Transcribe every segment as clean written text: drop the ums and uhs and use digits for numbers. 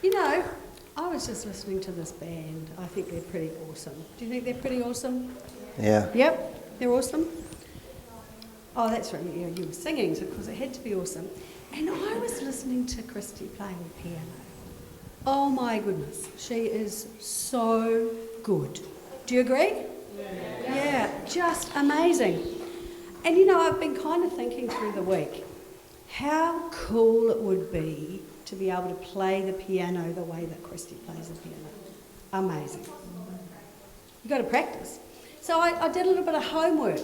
You know, I was just listening to this band. I think they're pretty awesome. Do you think they're pretty awesome? Yeah. Yep, they're awesome. Oh, that's right. Yeah, you were singing, so because it had to be awesome. And I was listening to Christy playing the piano. Oh my goodness, she is so good. Do you agree? Yeah, just amazing. And you know, I've been kind of thinking through the week how cool it would be to be able to play the piano the way that Christy plays the piano. Amazing. You've got to practice. So I did a little bit of homework.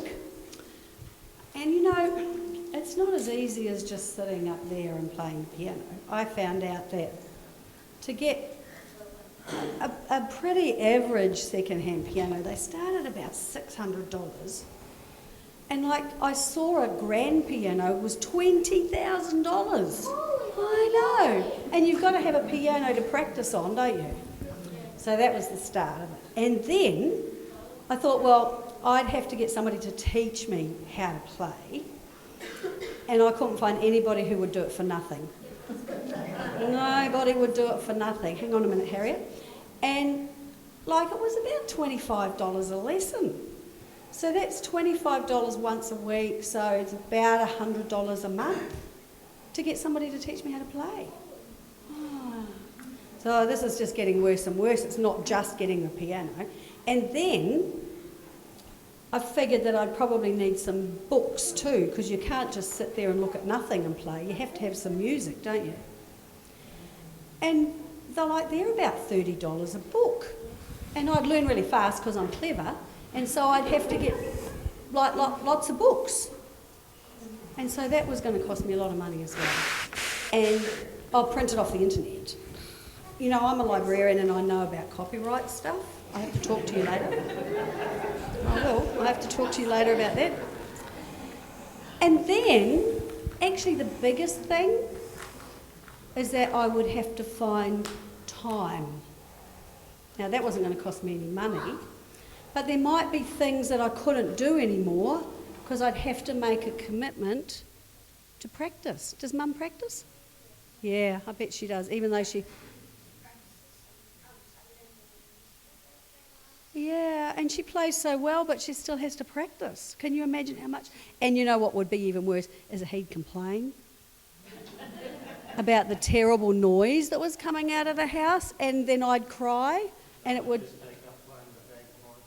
And you know, it's not as easy as just sitting up there and playing the piano. I found out that to get a pretty average second-hand piano, they start at about $600. And like I saw a grand piano was $20,000. I know. And you've got to have a piano to practice on, don't you? So that was the start of it. And then I thought, well, I'd have to get somebody to teach me how to play. And I couldn't find anybody who would do it for nothing. Nobody would do it for nothing. Hang on a minute, Harriet. And like it was about $25 a lesson. So that's $25 once a week, so it's about $100 a month to get somebody to teach me how to play. Oh. So this is just getting worse and worse. It's not just getting the piano. And then I figured that I'd probably need some books too, because you can't just sit there and look at nothing and play. You have to have some music, don't you? And they're about $30 a book. And I'd learn really fast because I'm clever. And so I'd have to get lots of books. And so that was going to cost me a lot of money as well. And I'll print it off the internet. You know, I'm a librarian and I know about copyright stuff. I have to talk to you later. I will. I have to talk to you later about that. And then, actually the biggest thing is that I would have to find time. Now that wasn't going to cost me any money. But there might be things that I couldn't do anymore because I'd have to make a commitment to practice. Does Mum practice? Yeah, I bet she does, even though she... Yeah, and she plays so well, but she still has to practice. Can you imagine how much? And you know what would be even worse is he'd complain about the terrible noise that was coming out of the house, and then I'd cry, and it would...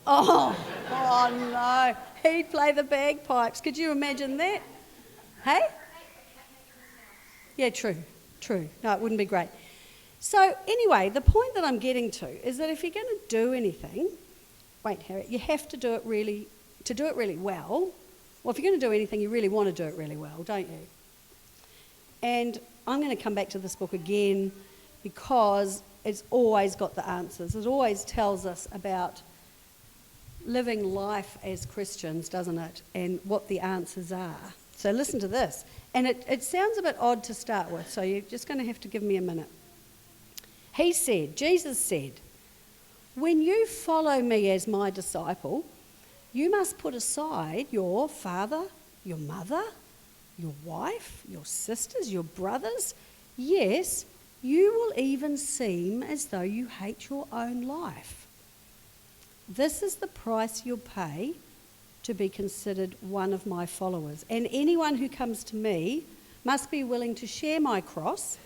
Oh no, he'd play the bagpipes. Could you imagine that? Hey? Yeah, true. No, it wouldn't be great. So anyway, the point that I'm getting to is that if you're going to do anything, wait, Harriet, you have to do it really well. Well, if you're going to do anything, you really want to do it really well, don't you? And I'm going to come back to this book again because it's always got the answers. It always tells us about living life as Christians, doesn't it? And what the answers are. So listen to this. And it sounds a bit odd to start with, so you're just going to have to give me a minute. Jesus said, "When you follow me as my disciple, you must put aside your father, your mother, your wife, your sisters, your brothers. Yes, you will even seem as though you hate your own life. This is the price you'll pay to be considered one of my followers. And anyone who comes to me must be willing to share my cross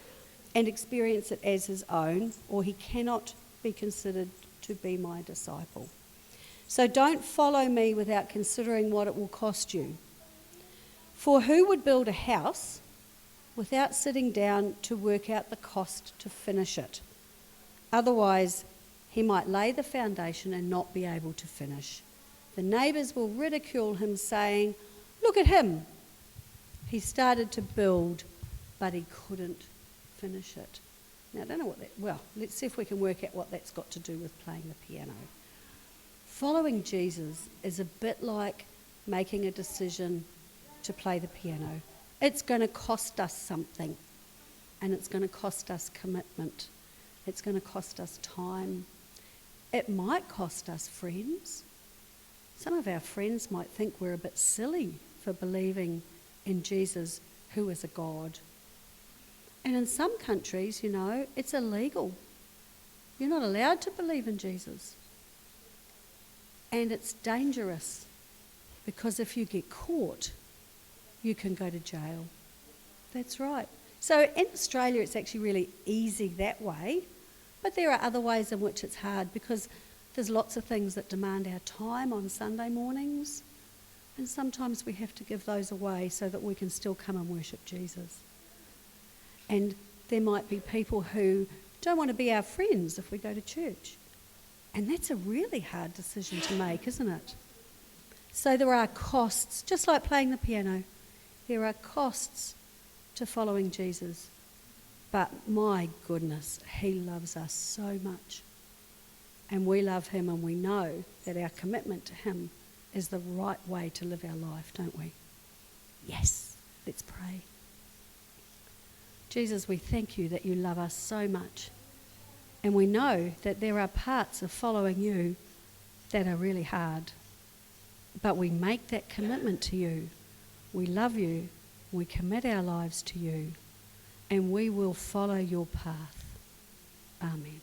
and experience it as his own, or he cannot be considered to be my disciple. So don't follow me without considering what it will cost you. For who would build a house without sitting down to work out the cost to finish it? Otherwise, he might lay the foundation and not be able to finish. The neighbours will ridicule him, saying, 'Look at him. He started to build, but he couldn't finish it.'" Now, I don't know what that... Well, let's see if we can work out what that's got to do with playing the piano. Following Jesus is a bit like making a decision to play the piano. It's going to cost us something, and it's going to cost us commitment. It's going to cost us time. It might cost us friends. Some of our friends might think we're a bit silly for believing in Jesus, who is a God. And in some countries, it's illegal. You're not allowed to believe in Jesus. And it's dangerous because if you get caught, you can go to jail. That's right. So in Australia, it's actually really easy that way, but there are other ways in which it's hard because there's lots of things that demand our time on Sunday mornings, and sometimes we have to give those away so that we can still come and worship Jesus. And there might be people who don't want to be our friends if we go to church. And that's a really hard decision to make, isn't it? So there are costs, just like playing the piano. There are costs to following Jesus. But my goodness, he loves us so much. And we love him, and we know that our commitment to him is the right way to live our life, don't we? Yes, let's pray. Jesus, we thank you that you love us so much. And we know that there are parts of following you that are really hard. But we make that commitment to you. We love you. We commit our lives to you. And we will follow your path. Amen.